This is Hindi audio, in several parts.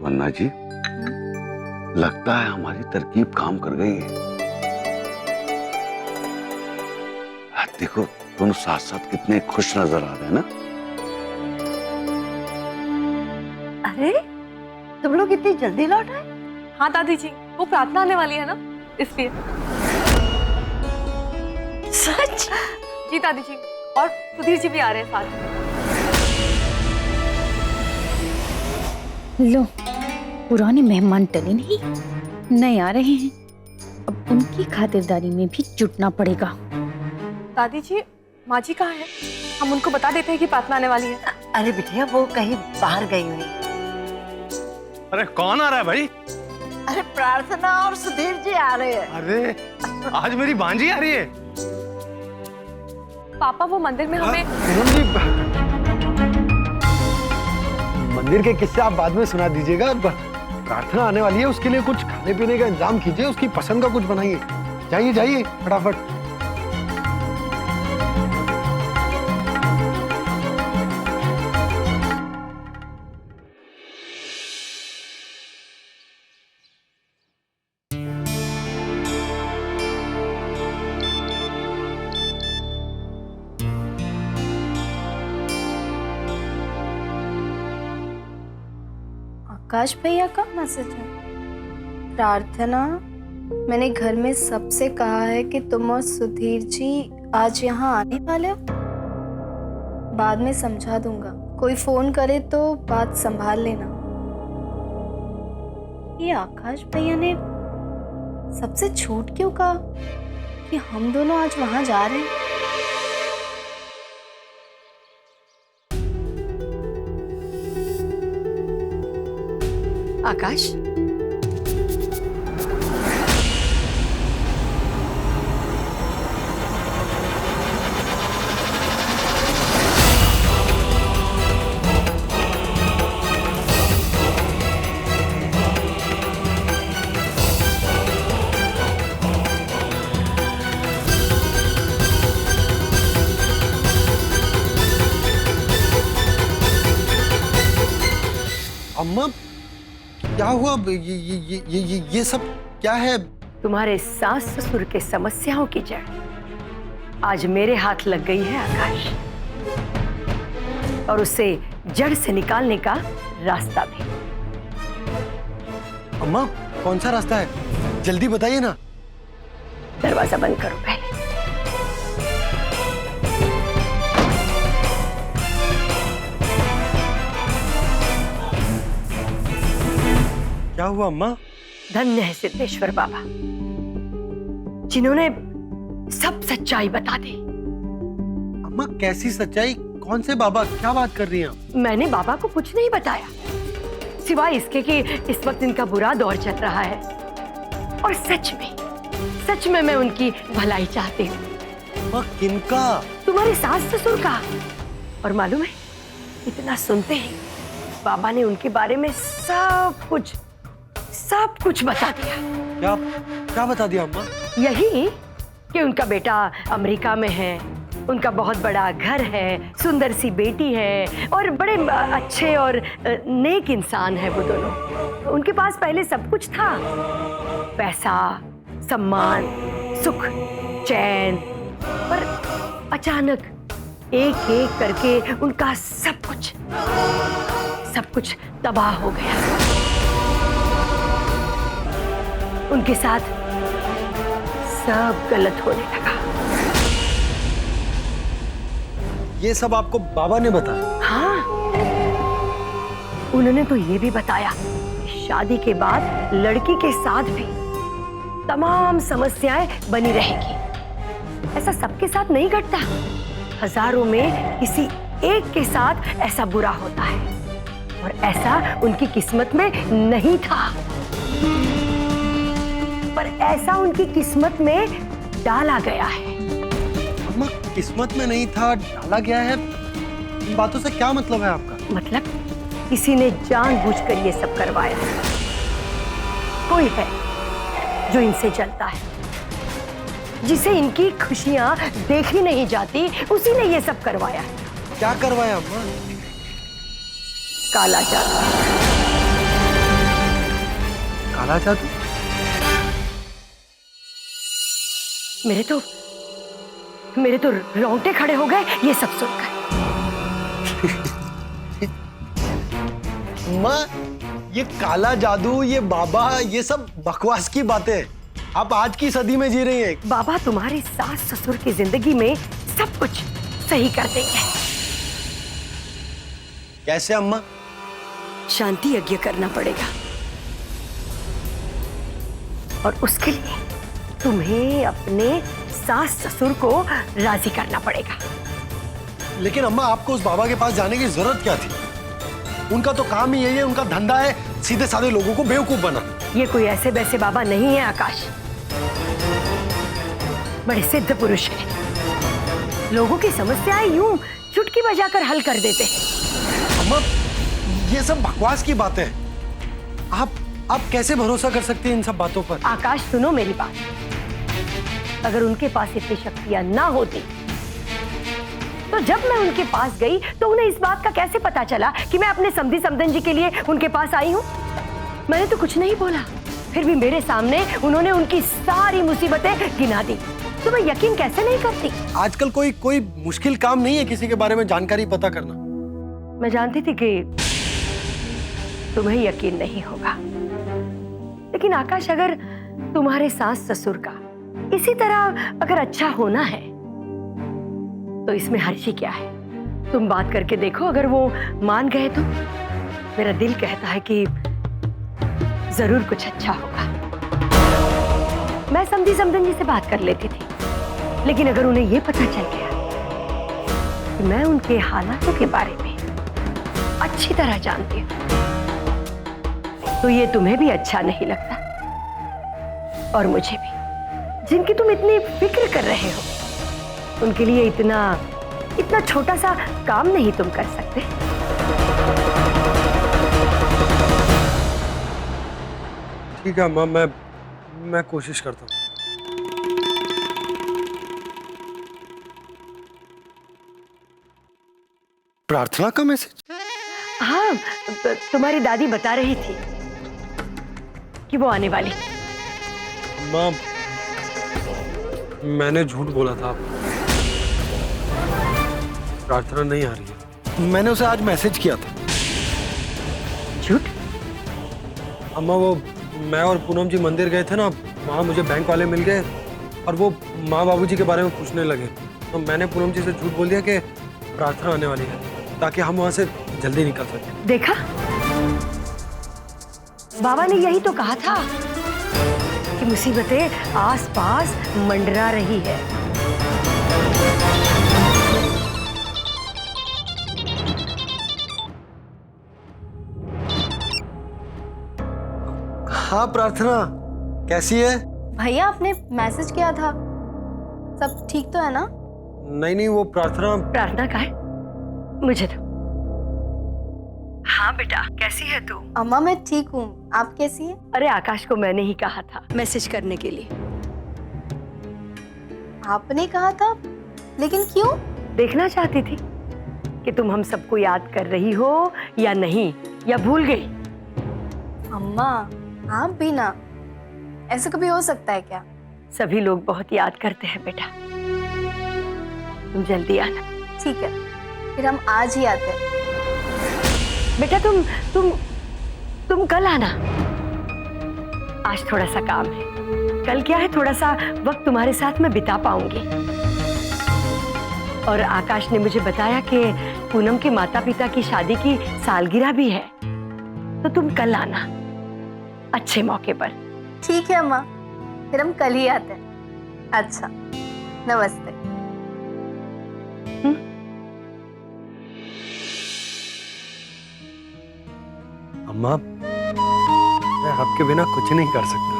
वरना जी, लगता है हमारी तरकीब काम कर गई है। देखो दोनों साथ साथ कितने खुश नजर आ रहे हैं ना। अरे तुम लोग इतनी जल्दी लौट आए? हाँ दादी जी, वो प्रार्थना आने वाली है ना, इसलिए। सच? जी दादी जी, और सुधीर जी भी आ रहे हैं साथ में। लो, पुराने मेहमान टले नहीं, नए आ रहे हैं। अब उनकी खातिरदारी में भी जुटना पड़ेगा। दादी जी, माँ जी कहाँ है? हम उनको बता देते हैं कि प्रार्थना आने वाली है। अरे बिटिया, वो कहीं बाहर गई हुई। अरे कौन आ रहा है भाई? अरे प्रार्थना और सुधीर जी आ रहे हैं। अरे आज मेरी भांजी आ रही है। पापा वो मंदिर में हमें। मंदिर के किस्से आप बाद में सुना दीजिएगा। प्रार्थना आने वाली है, उसके लिए कुछ खाने पीने का इंतजाम कीजिए, उसकी पसंद का कुछ बनाइए। जाइए जाइए फटाफट। आकाश भैया का मैसेज है। प्रार्थना, मैंने घर में सबसे कहा है कि तुम और सुधीर जी आज यहाँ आने वाले हो। बाद में समझा दूंगा, कोई फोन करे तो बात संभाल लेना। ये आकाश भैया ने सबसे झूठ क्यों कहा कि हम दोनों आज वहां जा रहे हैं? आकाश, अम्मा क्या हुआ? ये सब क्या है? तुम्हारे सास ससुर के समस्याओं की जड़ आज मेरे हाथ लग गई है आकाश, और उसे जड़ से निकालने का रास्ता भी। अम्मा कौन सा रास्ता है? जल्दी बताइए ना। दरवाजा बंद करो पहले। क्या हुआ अम्मा? धन्य है सिद्धेश्वर बाबा, जिन्होंने सब सच्चाई बता दी। अम्मा कैसी सच्चाई? कौन से बाबा? क्या बात कर रही हैं आप? मैंने बाबा को कुछ नहीं बताया, सिवाय इसके कि इस वक्त इनका बुरा दौर चल रहा है, और सच में मैं उनकी भलाई चाहती हूँ। अम्मा किनका? तुम्हारे सास ससुर का। और मालूम है, इतना सुनते ही बाबा ने उनके बारे में सब कुछ बता दिया। क्या बता दिया अम्मा? यही कि उनका बेटा अमेरिका में है, उनका बहुत बड़ा घर है, सुंदर सी बेटी है, और बड़े अच्छे और नेक इंसान है वो दोनों। उनके पास पहले सब कुछ था, पैसा, सम्मान, सुख, चैन, पर अचानक एक एक करके उनका सब कुछ तबाह हो गया। उनके साथ सब गलत होने लगा। ये सब आपको बाबा ने बताया? हाँ, उन्होंने तो ये भी बताया कि शादी के बाद लड़की के साथ भी तमाम समस्याएं बनी रहेगी। ऐसा सबके साथ नहीं घटता, हजारों में किसी एक के साथ ऐसा बुरा होता है, और ऐसा उनकी किस्मत में नहीं था, पर ऐसा उनकी किस्मत में डाला गया है। अम्मा किस्मत में नहीं था, डाला गया है? इन बातों से क्या मतलब है आपका? मतलब किसी ने जानबूझकर ये सब करवाया है। कोई है जो इनसे जलता है, जिसे इनकी खुशियां देखी नहीं जाती, उसी ने ये सब करवाया है। क्या करवाया अम्मा? काला जादू। काला जादू? मेरे तो रोंगटे खड़े हो गए ये सब सुनकर। माँ, ये काला जादू, ये बाबा, ये सब बकवास की बातें। आप आज की सदी में जी रही हैं। बाबा तुम्हारे सास ससुर की जिंदगी में सब कुछ सही कर देंगे। कैसे अम्मा? शांति यज्ञ करना पड़ेगा और उसके लिए तुम्हें अपने सास ससुर को राजी करना पड़ेगा। लेकिन अम्मा, आपको उस बाबा के पास जाने की जरूरत क्या थी? उनका तो काम ही यही है, उनका धंधा है सीधे साधे लोगों को बेवकूफ बनाना। ये कोई ऐसे वैसे बाबा नहीं है आकाश, बड़े सिद्ध पुरुष हैं। लोगों की समस्याएं यूं चुटकी बजाकर हल कर देते हैं। अम्मा, ये सब बकवास की बातें हैं। आप कैसे भरोसा कर सकती हैं इन सब बातों पर? आकाश सुनो मेरी बात, अगर उनके पास इतनी शक्तियां ना होती तो जब मैं उनके पास गई तो उन्हें इस बात का कैसे पता चला कि मैं अपने समधी समधन जी के लिए उनके पास आई हूं? मैंने तो कुछ नहीं बोला, फिर भी मेरे सामने उन्होंने उनकी सारी मुसीबतें गिना दी। तो मैं यकीन कैसे नहीं करती? आजकल कोई मुश्किल काम नहीं है किसी के बारे में जानकारी पता करना। मैं जानती थी कि तुम्हें यकीन नहीं होगा, लेकिन आकाश, अगर तुम्हारे सास ससुर का इसी तरह अगर अच्छा होना है तो इसमें हर्जी क्या है? तुम बात करके देखो, अगर वो मान गए तो मेरा दिल कहता है कि जरूर कुछ अच्छा होगा। मैं समधी समधन जी से बात कर लेती थी, लेकिन अगर उन्हें यह पता चल गया कि मैं उनके हालातों के बारे में अच्छी तरह जानती हूँ तो ये तुम्हें भी अच्छा नहीं लगता और मुझे भी। जिनकी तुम इतनी फिक्र कर रहे हो उनके लिए इतना छोटा सा काम नहीं तुम कर सकते? ठीक है अम्मा, मैं कोशिश करता हूँ। प्रार्थना का मैसेज? हाँ, तुम्हारी दादी बता रही थी कि वो आने वाली। माँ, मैंने झूठ बोला था। प्रार्थना नहीं आ रही है। मैंने उसे आज मैसेज किया था। झूठ? अम्मा, वो मैं और पूनम जी मंदिर गए थे ना, वहाँ मुझे बैंक वाले मिल गए और वो माँ बाबूजी के बारे में पूछने लगे। तो मैंने पूनम जी से झूठ बोल दिया कि प्रार्थना आने वाली है, ताकि हम वहाँ से जल्दी निकल सकें। देखा, बाबा ने यही तो कहा था कि मुसीबतें आसपास मंडरा रही है। हाँ प्रार्थना, कैसी है? भैया, आपने मैसेज किया था, सब ठीक तो है ना? नहीं, वो प्रार्थना का है, मुझे तो। हाँ बेटा, कैसी है तू? अम्मा, मैं ठीक हूँ, आप कैसी हैं? अरे आकाश को मैंने ही कहा था मैसेज करने के लिए। आपने कहा था? लेकिन क्यों? देखना चाहती थी कि तुम हम सबको याद कर रही हो या नहीं, या भूल गई। अम्मा, आप भी ना, ऐसा कभी हो सकता है क्या? सभी लोग बहुत याद करते हैं बेटा, तुम जल्दी आना। ठीक है, फिर हम आज ही आते हैं। बेटा तुम कल आना, आज थोड़ा सा काम है। कल क्या है, थोड़ा सा वक्त तुम्हारे साथ मैं बिता पाऊंगी। और आकाश ने मुझे बताया कि पूनम के माता पिता की शादी की सालगिरह भी है, तो तुम कल आना अच्छे मौके पर। ठीक है अम्मा, फिर हम कल ही आते हैं। अच्छा, नमस्ते। अम्मा, मैं आपके बिना कुछ नहीं कर सकता।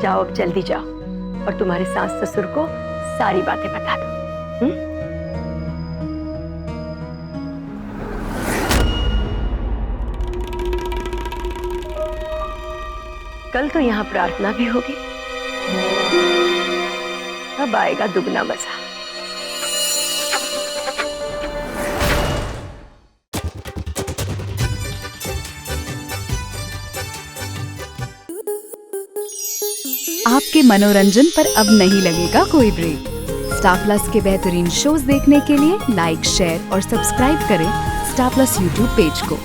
जाओ, अब जल्दी जाओ और तुम्हारे सास ससुर को सारी बातें बता दो। कल तो यहाँ प्रार्थना भी होगी। अब तब आएगा दुगना मजा। आपके मनोरंजन पर अब नहीं लगेगा कोई ब्रेक। स्टार प्लस के बेहतरीन शोज देखने के लिए लाइक, शेयर और सब्सक्राइब करें स्टार प्लस यूट्यूब पेज को।